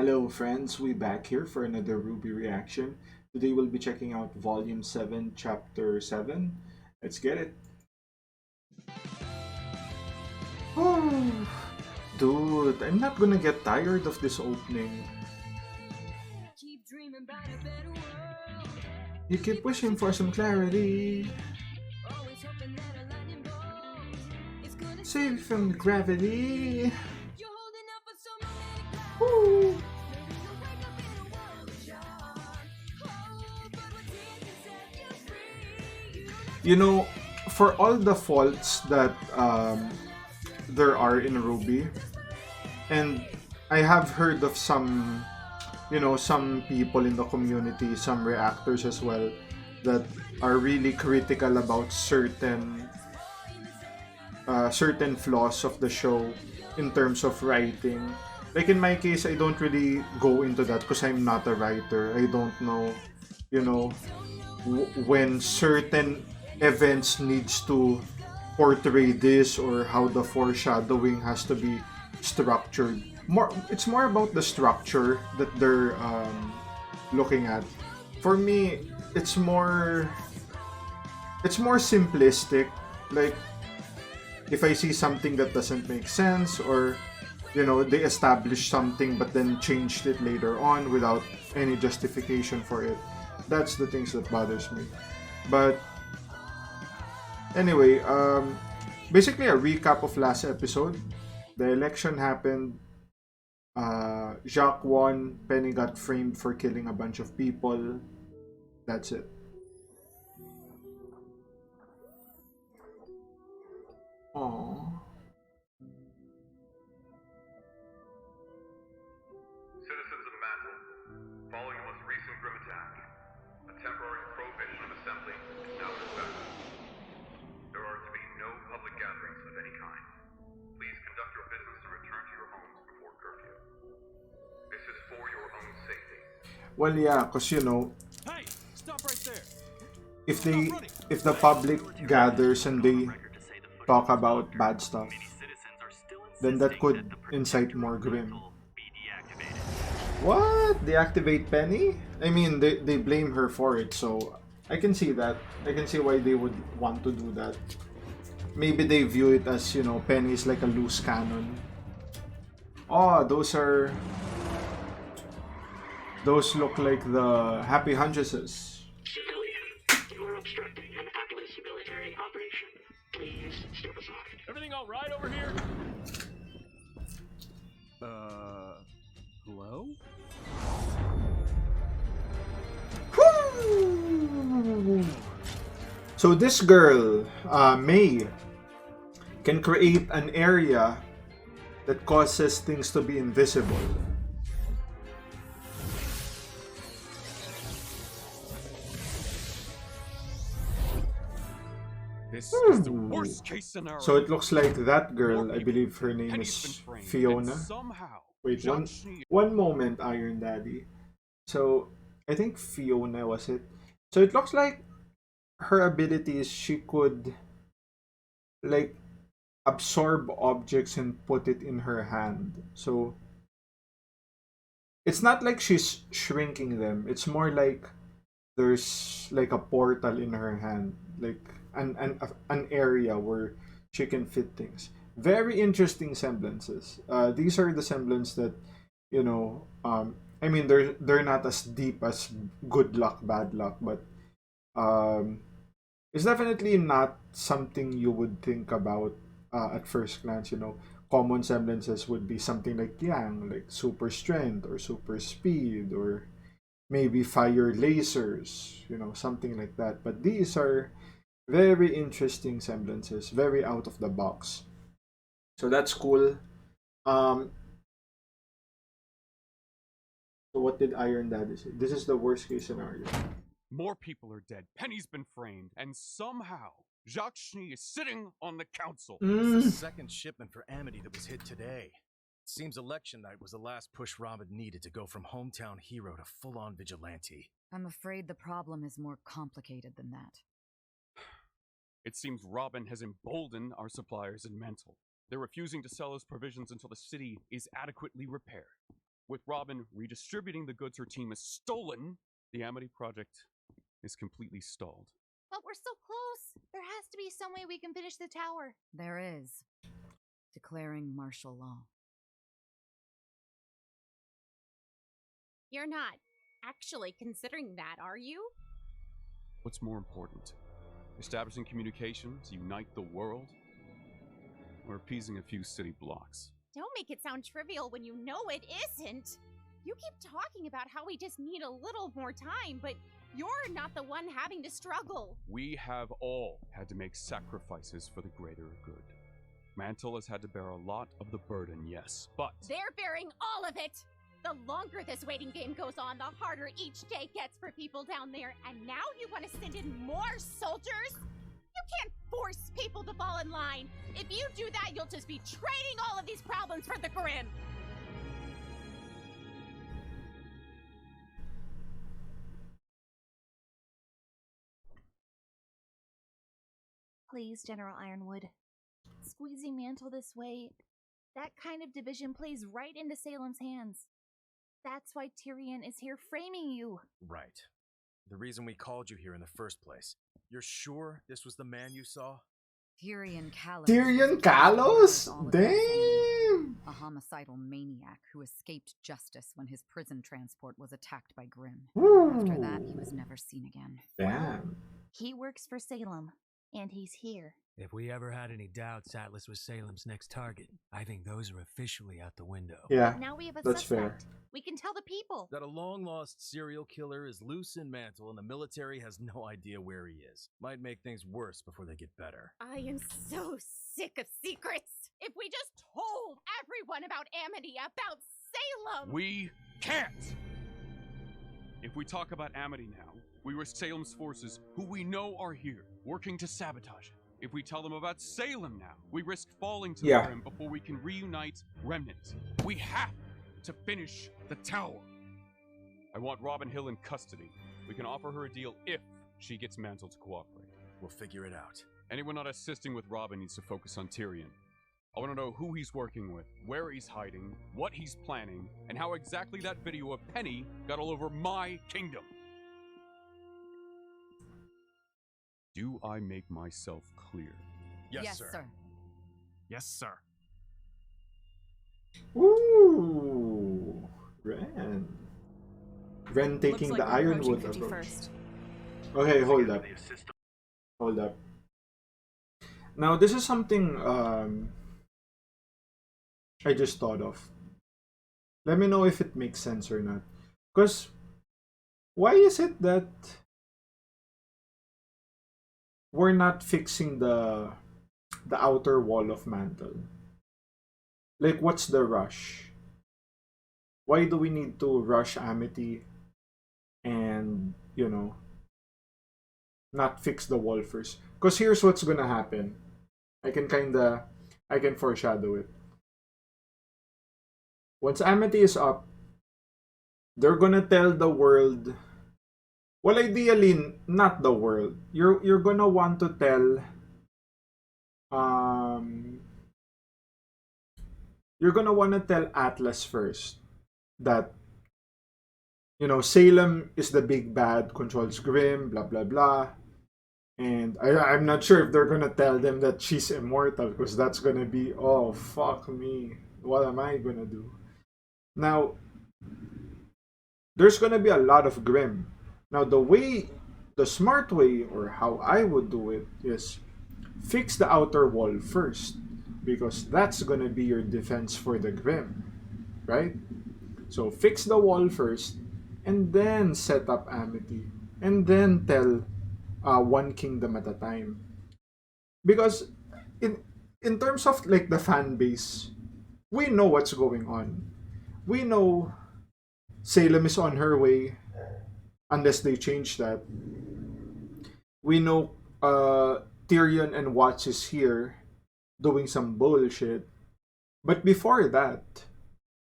Hello friends, we back here for another RWBY reaction. Today we'll be checking out Volume 7, Chapter 7. Let's get it. Oh, dude, I'm not gonna get tired of this opening. You keep wishing for some clarity. Save from gravity. Woo. You know, for all the faults that there are in Ruby, and I have heard of some, some people in the community, some reactors as well, that are really critical about certain flaws of the show in terms of writing. Like in my case, I don't really go into that because I'm not a writer. I don't know, you know, when certain events needs to portray this or how the foreshadowing has to be structured. It's more about the structure that they're looking at. For me, it's more simplistic. Like if I see something that doesn't make sense, or they established something but then changed it later on without any justification for it, that's the things that bothers me. But anyway, basically a recap of last episode. The election happened. Jacques won. Penny got framed for killing a bunch of people. That's it. Aww. Citizens of Mantle, following the most recent Grim attack, a temporary prohibition of assembly is now in effect. There are to be no public gatherings of any kind. Please conduct your business and return to your homes before curfew. This is for your own safety. Well, yeah, cause Hey, stop right there. if Stop they, running. if the public gathers and they talk about bad stuff, then that could incite more grim. What? Deactivate Penny? I mean, they blame her for it, so I can see that. I can see why they would want to do that. Maybe they view it as, Penny is like a loose cannon. Oh, those look like the Happy Huntresses. Civilian, you are obstructing an Atlas military operation. Please step aside. Everything all right over here? Hello? Woo! So this girl, May, can create an area that causes things to be invisible. This is the worst case scenario. So it looks like that girl, More I people believe her think name Penny's been is framed, Fiona. and somehow, Wait, Jacques Schnee- one moment, Iron Daddy. So I think Fiona was it. So it looks like her ability is she could like absorb objects and put it in her hand. So it's not like she's shrinking them. It's more like there's like a portal in her hand, like an area where she can fit things. Very interesting semblances. These are the semblance that you know. I mean, they're not as deep as good luck, bad luck, but um, it's definitely not something you would think about at first glance. Common semblances would be something like Yang, like super strength or super speed, or maybe fire lasers, something like that. But these are very interesting semblances, very out of the box. So that's cool. Um, so what did Iron Daddy say? This is the worst case scenario. More people are dead. Penny's been framed, and somehow Jacques Schnee is sitting on the council. It's the Mm. second shipment for Amity that was hit today. Seems election night was the last push Robin needed to go from hometown hero to full-on vigilante. I'm afraid the problem is more complicated than that. It seems Robin has emboldened our suppliers in Mantle. They're refusing to sell us provisions until the city is adequately repaired. With Robin redistributing the goods her team has stolen, the Amity project is completely stalled. But we're so close. There has to be some way we can finish the tower. There is. Declaring martial law. You're not actually considering that, are you? What's more important? Establishing communication to unite the world? Or appeasing a few city blocks? Don't make it sound trivial when you know it isn't. You keep talking about how we just need a little more time, but you're not the one having to struggle. We have all had to make sacrifices for the greater good. Mantle has had to bear a lot of the burden, yes, but... They're bearing all of it! The longer this waiting game goes on, the harder each day gets for people down there, and now you want to send in more soldiers? You can't force people to fall in line. If you do that, you'll just be trading all of these problems for the Grim. Please, General Ironwood. Squeezing Mantle this way, that kind of division plays right into Salem's hands. That's why Tyrion is here framing you. Right. The reason we called you here in the first place. You're sure this was the man you saw? Tyrion Callows. Tyrion Callows? Damn! Damn! A homicidal maniac who escaped justice when his prison transport was attacked by Grimm. Ooh. After that, he was never seen again. Damn. He works for Salem, and he's here. If we ever had any doubts Atlas was Salem's next target, I think those are officially out the window. Yeah, Now we have a that's suspect. fair. We can tell the people. That a long-lost serial killer is loose in Mantle and the military has no idea where he is. Might make things worse before they get better. I am so sick of secrets. If we just told everyone about Amity, about Salem... We can't! If we talk about Amity now, we risk Salem's forces, who we know are here, working to sabotage it. If we tell them about Salem now, we risk falling to the Grim before we can reunite Remnant. We have to finish the tower. I want Robin Hill in custody. We can offer her a deal if she gets Mantle to cooperate. We'll figure it out. Anyone not assisting with Robin needs to focus on Tyrion. I want to know who he's working with, where he's hiding, what he's planning, and how exactly that video of Penny got all over my kingdom. Do I make myself clear? Yes, sir. Yes, sir. Ooh, Ren. Ren taking Looks the like we're Ironwood approaching approach. 51st. Okay, hold up. Hold up. Now, this is something I just thought of. Let me know if it makes sense or not. Because, why is it that we're not fixing the outer wall of Mantle? Like, what's the rush? Why do we need to rush Amity and, you know, not fix the wall first? Because here's what's gonna happen. I can foreshadow it. Once Amity is up, they're gonna tell the world. Well, ideally, not the world. You're gonna want to tell. You're gonna want to tell Atlas first that, you know, Salem is the big bad, controls Grimm, blah blah blah. And I'm not sure if they're gonna tell them that she's immortal, because that's gonna be, oh fuck me, what am I gonna do? Now, there's gonna be a lot of Grimm. Now, the smart way, or how I would do it, is fix the outer wall first, because that's gonna be your defense for the Grimm, right? So fix the wall first, and then set up Amity, and then tell one kingdom at a time. Because in terms of like the fan base, we know what's going on. We know Salem is on her way, unless they change that. We know Tyrion and Watts is here doing some bullshit. But before that,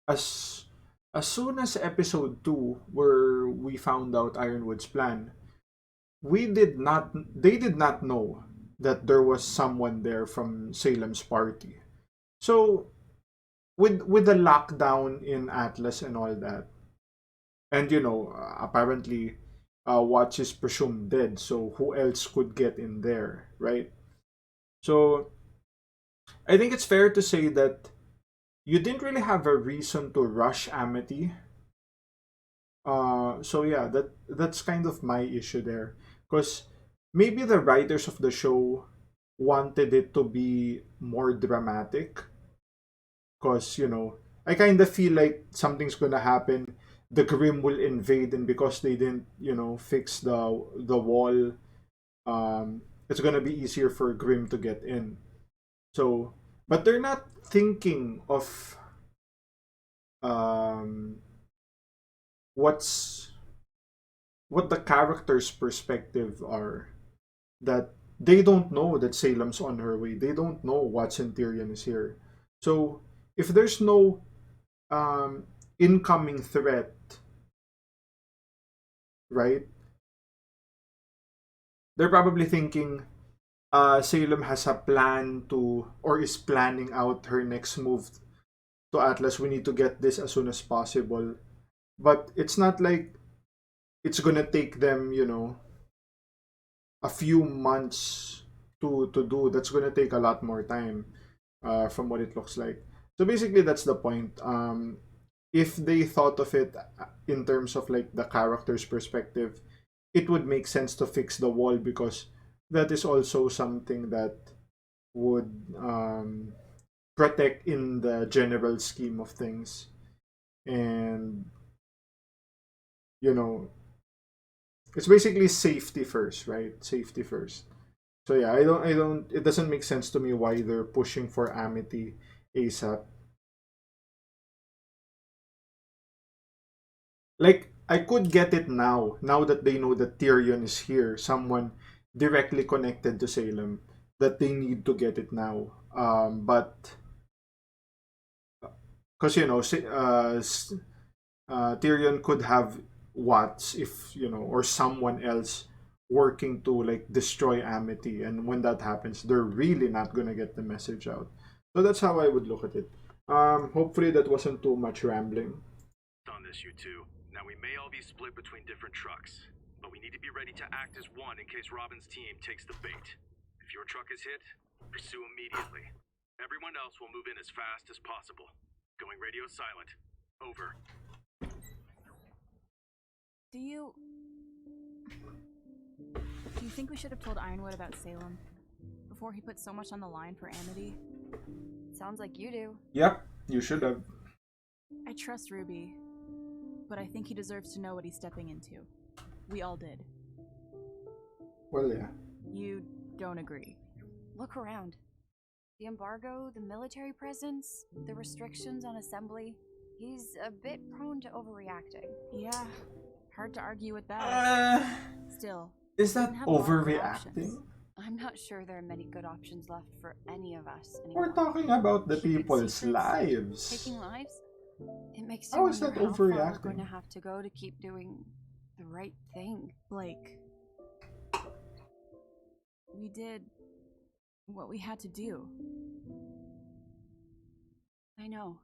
as soon as episode 2, where we found out Ironwood's plan, they did not know that there was someone there from Salem's party. So with the lockdown in Atlas and all that, and apparently, Watch is presumed dead. So who else could get in there, right? So I think it's fair to say that you didn't really have a reason to rush Amity. So yeah, that's kind of my issue there, because maybe the writers of the show wanted it to be more dramatic, because I kind of feel like something's gonna happen. The Grim will invade, and because they didn't fix the wall, it's gonna be easier for Grim to get in. So, but they're not thinking of um what's what the characters' perspective are, that they don't know that Salem's on her way. They don't know Watson Tyrion is here. So if there's no um, incoming threat, right? They're probably thinking Salem has a plan to, or is planning out her next move to Atlas. We need to get this as soon as possible. But it's not like it's gonna take them, a few months to do. That's gonna take a lot more time, from what it looks like. So basically, that's the point. If they thought of it in terms of like the character's perspective, it would make sense to fix the wall, because that is also something that would protect in the general scheme of things. And you know it's basically safety first, right? Safety first. So yeah, I don't it doesn't make sense to me why they're pushing for Amity ASAP. Like, I could get it now that they know that Tyrion is here, someone directly connected to Salem, that they need to get it now. But because Tyrion could have Watts, if or someone else working to like destroy Amity, and when that happens, they're really not gonna get the message out. So that's how I would look at it. Hopefully that wasn't too much rambling. On this, you two. Now we may all be split between different trucks, but we need to be ready to act as one in case Robin's team takes the bait. If your truck is hit, pursue immediately. Everyone else will move in as fast as possible. Going radio silent. Over. Do you think we should have told Ironwood about Salem before he put so much on the line for Amity? Sounds like you do. Yep, you should have. I trust Ruby, but I think he deserves to know what he's stepping into. We all did. Well, yeah. You don't agree? Look around. The embargo, the military presence, the restrictions on assembly. He's a bit prone to overreacting. Yeah, hard to argue with that. Still, Is that have a lot of good overreacting? options. I'm not sure there are many good options left for any of us anymore. We're talking about the Keeping people's secrets, lives. Taking lives? It makes you How is wonder that how far we're overreacting? going to have to go to keep doing the right thing. Blake, we did what we had to do. I know.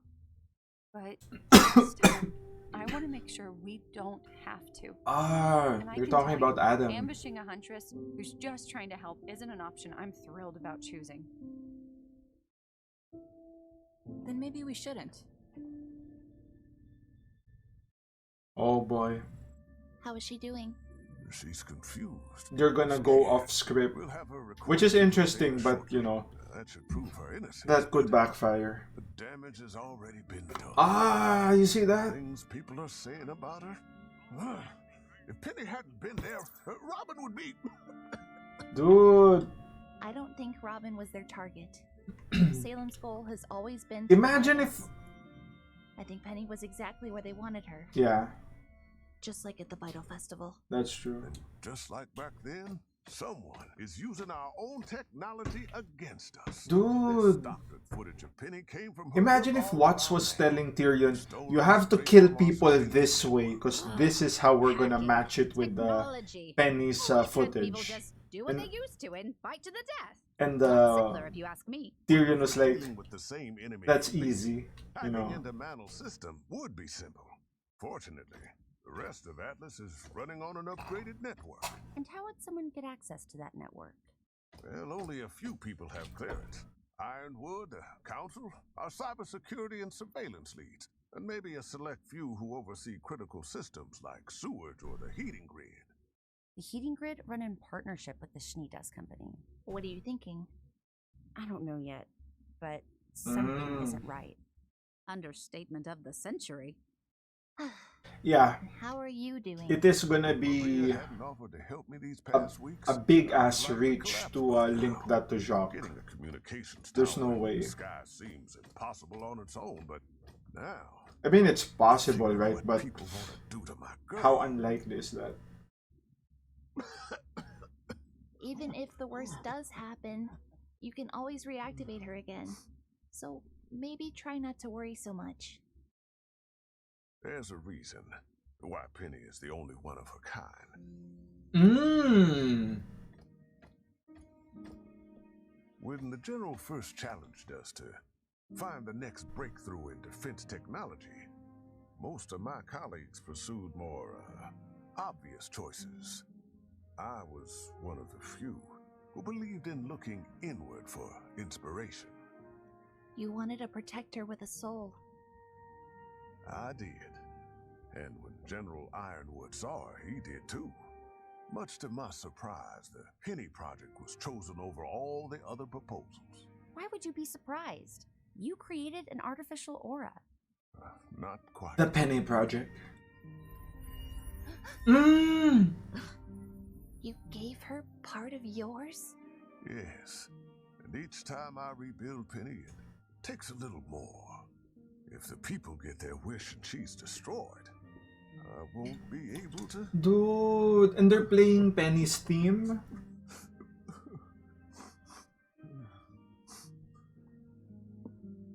But still, I want to make sure we don't have to. And I You're can talking tell about you, Adam. Ambushing a huntress who's just trying to help isn't an option I'm thrilled about choosing. Then maybe we shouldn't. Oh boy. How is she doing? She's confused. You're gonna go off script. We'll have her request Which is for interesting, bail but shortly. That should prove her innocence. that could backfire. The damage has already been done. You see that? Things people are saying about her. If Penny hadn't been there, Robin would be. Dude. I don't think Robin was their target. Salem's goal has always been. Imagine if. I think Penny was exactly where they wanted her. Yeah, Just like at the Vital Festival. that's true. Just like back then, someone is using our own technology against us. Dude. This doctored footage of Penny came from her Imagine if all Watts around was the hand. telling Tyrion, Stolen you have to straight kill from our people side. this way, because this is how we're gonna match it with the Technology. Penny's Why can't people footage. just do what And- they used to and fight to the death. And Simpler, if you ask me. Tyrion was like, Fighting with the same enemy that's fleet, easy, you hacking know. into Mantl's system would be simple. Fortunately, the rest of Atlas is running on an upgraded network. And how would someone get access to that network? Well, only a few people have clearance. Ironwood, the Council, our cybersecurity and surveillance leads, and maybe a select few who oversee critical systems like sewage or the heating grid. The heating grid run in partnership with the Schneedas company. What are you thinking? I don't know yet, but something isn't right. Understatement of the century. Yeah, How are you doing? it is gonna Maria be hadn't offered to help me these past weeks. a big ass I'd like reach collapse to by link now. that to Jacques. Getting a communications There's tower no in way. the sky seems impossible on its own, but now I mean, it's possible, think right? what But people want to do to my girl. how unlikely is that? Even if the worst does happen, you can always reactivate her again. So maybe try not to worry so much. There's a reason why Penny is the only one of her kind. When the General first challenged us to find the next breakthrough in defense technology, most of my colleagues pursued more obvious choices. I was one of the few who believed in looking inward for inspiration. You wanted a protector with a soul. I did. And when General Ironwood saw her, he did too. Much to my surprise, the Penny Project was chosen over all the other proposals. Why would you be surprised? You created an artificial aura. Not quite. The Penny Project. You gave her part of yours? Yes. And each time I rebuild Penny, it takes a little more. If the people get their wish and she's destroyed, I won't be able to... Dude, and they're playing Penny's theme?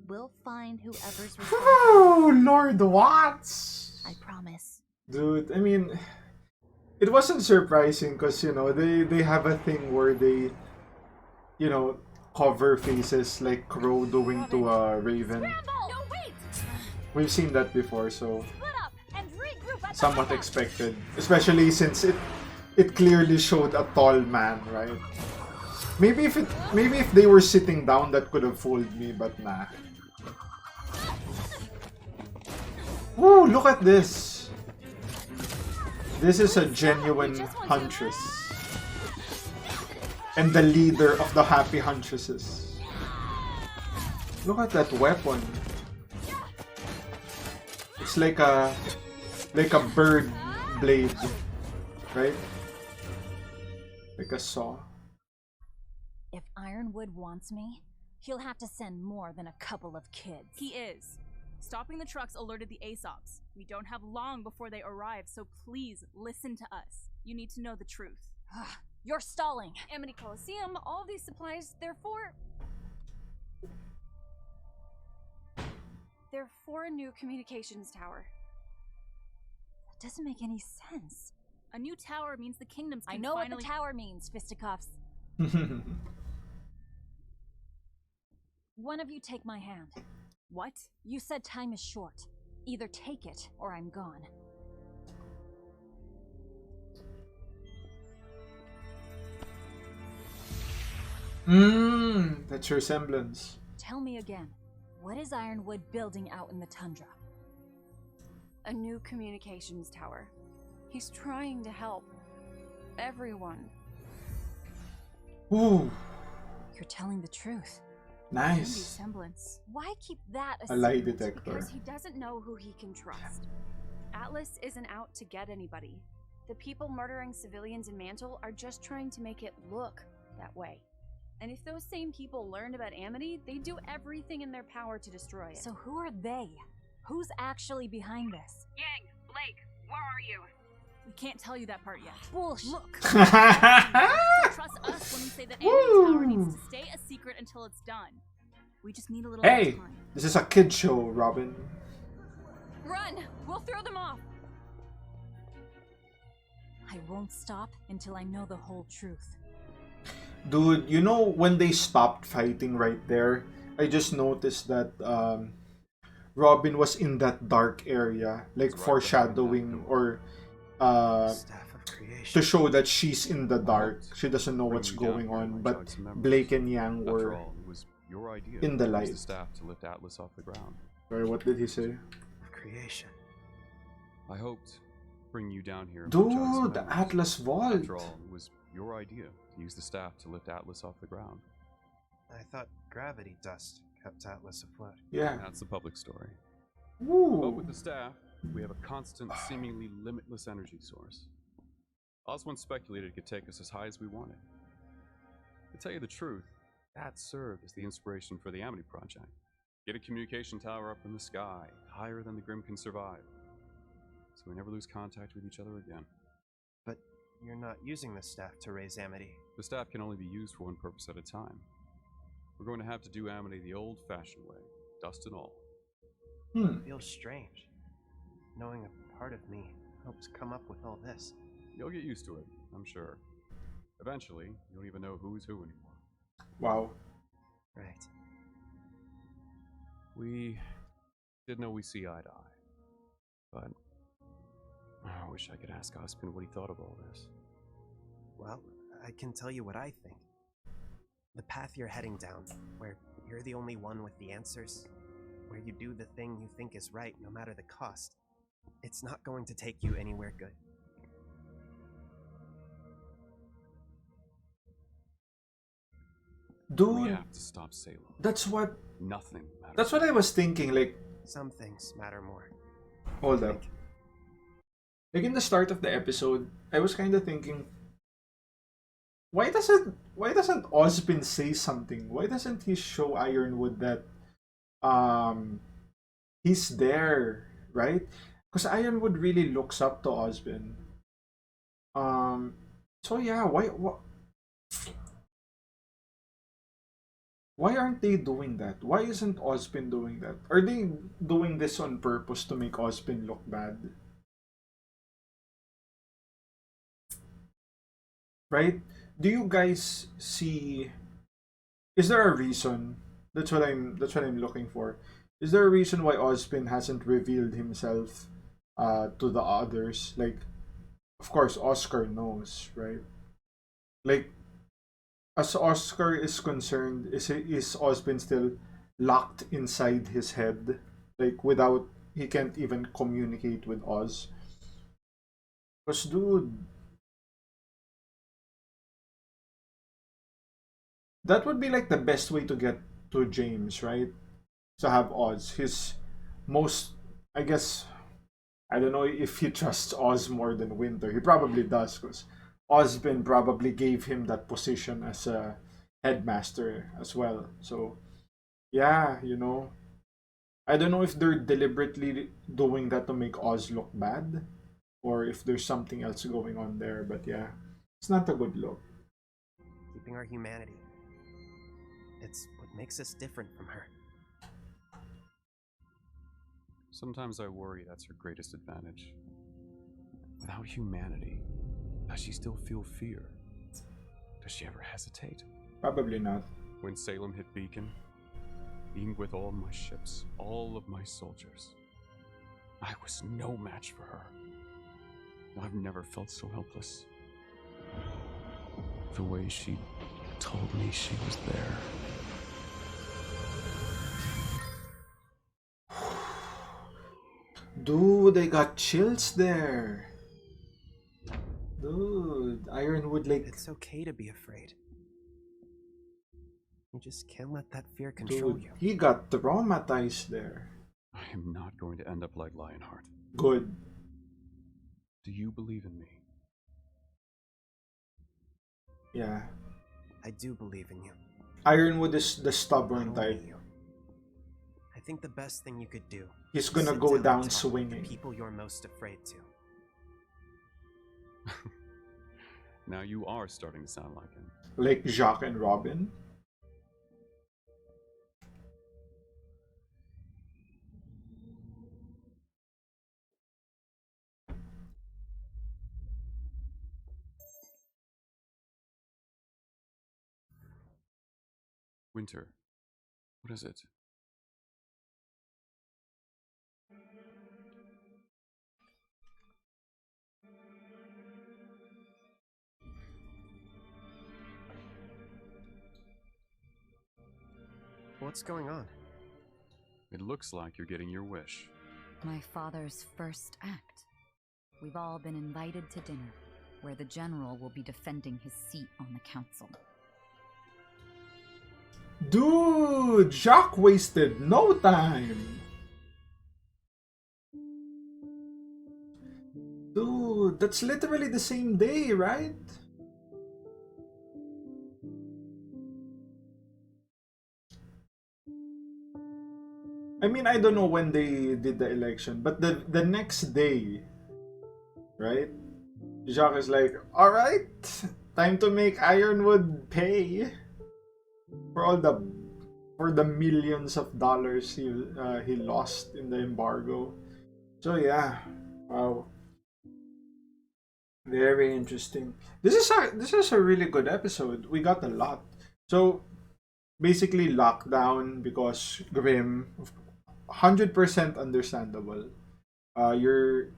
We'll find whoever's responsible. Oh, Lord Watts! I promise. Dude, I mean, it wasn't surprising because, you know, they have a thing where they, you know, cover faces like Crow doing to a Raven. No, wait! We've seen that before, so Split up and regroup at the somewhat hideout. expected. Especially since it clearly showed a tall man, right? Maybe if they were sitting down, that could have fooled me, but nah. Woo, look at this. This is a genuine huntress. And the leader of the happy huntresses. Look at that weapon. It's like a bird blade, right? Like a saw. If Ironwood wants me, he'll have to send more than a couple of kids. He is. Stopping the trucks alerted the ASOPs. We don't have long before they arrive, so please listen to us. You need to know the truth. You're stalling. Amity Coliseum, all these supplies, they're for a new communications tower. That doesn't make any sense. A new tower means the kingdoms can I know finally— what the tower means, fisticuffs. One of you take my hand. What? You said time is short. Either take it, or I'm gone. That's your semblance. Tell me again, what is Ironwood building out in the tundra? A new communications tower. He's trying to help everyone. Ooh, You're telling the truth. nice. Semblance. Why keep that A lie secret? detector. Because he doesn't know who he can trust. Atlas isn't out to get anybody. The people murdering civilians in Mantle are just trying to make it look that way. And if those same people learned about Amity, they'd do everything in their power to destroy it. So who are they? Who's actually behind this? Yang, Blake, where are you? We can't tell you that part yet. Bullshit. Look! So trust us when we say that Amity Tower needs to stay a secret until it's done. We just need a little Hey, more time. this is a kid show, Robin. Run! We'll throw them off! I won't stop until I know the whole truth. Dude, you know when they stopped fighting right there, I just noticed that Robin was in that dark area, like It's right behind that foreshadowing door. or Staff of to creation. show that she's in the I dark. hoped She doesn't know bring what's you down going here on, might but jog some Blake memories. and Yang After were all, it was your idea in the to use light. the staff to lift Atlas off the ground. Sorry, what did he say? Of creation. I hoped bring you down here might jog some Dude, the memories. Atlas Vault. After all, it was your idea to use the staff to lift Atlas off the ground. I thought gravity dust kept Atlas afloat. Yeah. That's the public story. Woo. But with the staff, we have a constant, seemingly limitless energy source. Oz once speculated it could take us as high as we wanted. To tell you the truth, that served as the inspiration for the Amity Project. Get a communication tower up in the sky, higher than the Grim can survive, so we never lose contact with each other again. But you're not using the staff to raise Amity. The staff can only be used for one purpose at a time. We're going to have to do Amity the old-fashioned way, dust and all. It feels strange. Knowing a part of me helps come up with all this. You'll get used to it, I'm sure. Eventually, you don't even know who's who anymore. Wow. Right. We did know we see eye to eye. But I wish I could ask Osmond what he thought of all this. Well, I can tell you what I think. The path you're heading down, where you're the only one with the answers, where you do the thing you think is right no matter the cost, it's not going to take you anywhere good. Dude, We have to stop Salem. that's what Nothing matters. that's what I was thinking. Like, Some things matter more. hold up. Like in the start of the episode, I was kind of thinking, why doesn't Osbin say something? Why doesn't he show Ironwood that he's there, right? Because Ironwood really looks up to Osbin. So yeah, why aren't they doing that? Why isn't Osbin doing that? Are they doing this on purpose to make Osbin look bad? Right? Do you guys see, is there a reason? That's what I'm looking for. Is there a reason why Osbin hasn't revealed himself to the others? Like, of course Oscar knows, right? Like, as Oscar is concerned, is Osbin still locked inside his head? Like, without, he can't even communicate with Oz. Because dude, that would be like the best way to get to James, right? To have Oz. His most, I guess, I don't know if he trusts Oz more than Winter. He probably does, because Osbin probably gave him that position as a headmaster as well. So, yeah, I don't know if they're deliberately doing that to make Oz look bad, or if there's something else going on there, but yeah, it's not a good look. Keeping our humanity. It's what makes us different from her. Sometimes I worry that's her greatest advantage. Without humanity, does she still feel fear? Does she ever hesitate? Probably not. When Salem hit Beacon, being with all my ships, all of my soldiers, I was no match for her. I've never felt so helpless. The way she told me she was there. Dude, I got chills there. Dude, Ironwood, like, It's okay to be afraid. You just can't let that fear control dude, you. he got traumatized there. I am not going to end up like Lionheart. Good. Do you believe in me? Yeah. I do believe in you. Ironwood is the stubborn Not only type. you. I think the best thing you could do He's is gonna sit go and down talk with swinging. the people you're most afraid to. Now you are starting to sound like him. Like Jacques and Robin. Winter. What is it? What's going on? It looks like you're getting your wish. My father's first act. We've all been invited to dinner, where the general will be defending his seat on the council. Dude, Jacques wasted no time. Dude, that's literally the same day, right? I mean, I don't know when they did the election, but the next day, right? Jacques is like, all right, time to make Ironwood pay for all the millions of dollars he lost in the embargo. So yeah, wow, very interesting. This is a really good episode. We got a lot. So basically, lockdown because Grim, 100% understandable. You're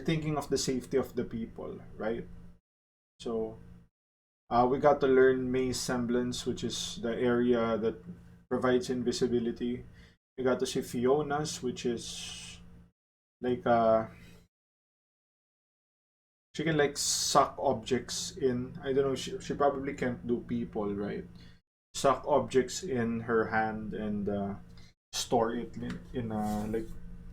thinking of the safety of the people, right? So we got to learn May's semblance, which is the area that provides invisibility. We got to see Fiona's, which is like she can like suck objects in. I don't know. She probably can't do people, right? Suck objects in her hand and store it in a like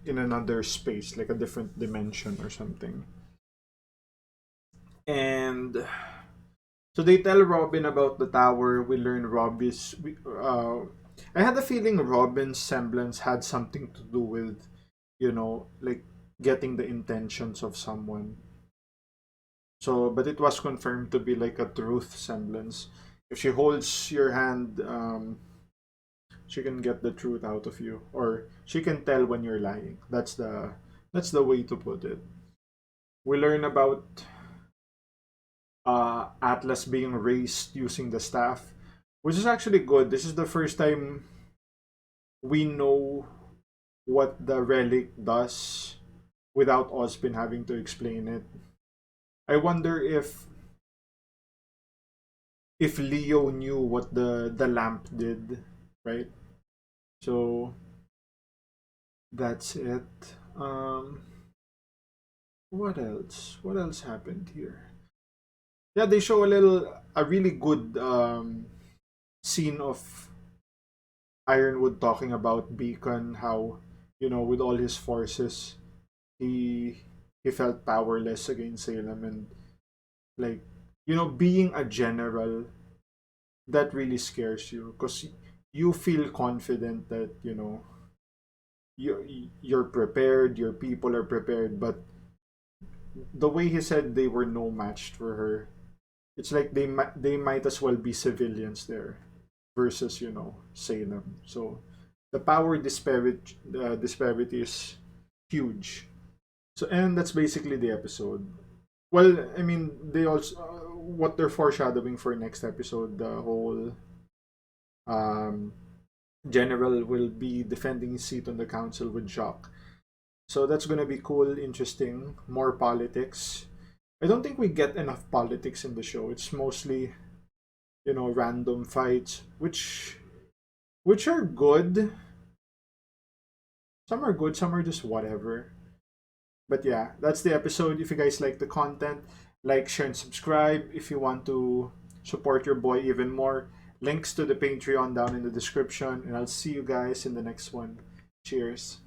in another space, like a different dimension or something. And so they tell Robin about the tower. We learn Robbie's. I had a feeling Robin's semblance had something to do with, like getting the intentions of someone. So, but it was confirmed to be like a truth semblance. If she holds your hand, she can get the truth out of you, or she can tell when you're lying. That's the way to put it. We learn about Atlas being raised using the staff, which is actually good. This is the first time we know what the relic does without Ozpin having to explain it. I wonder if Leo knew what the lamp did, right? So that's it. Um, what else? What else happened here? Yeah, they show a really good scene of Ironwood talking about Beacon, how with all his forces, he he felt powerless against Salem, and like being a general, that really scares you because you feel confident that you're prepared, your people are prepared, but the way he said they were no match for her, it's like they might as well be civilians there versus Salem. So the power disparity is huge. So, and that's basically the episode. Well, I mean, they also what they're foreshadowing for next episode, the whole um general will be defending his seat on the council with Jacques. So that's gonna be cool, interesting, more politics. I don't think we get enough politics in the show. It's mostly, random fights, which are good. Some are good, some are just whatever. But yeah, that's the episode. If you guys like the content, like, share, and subscribe. If you want to support your boy even more, links to the Patreon down in the description. And I'll see you guys in the next one. Cheers.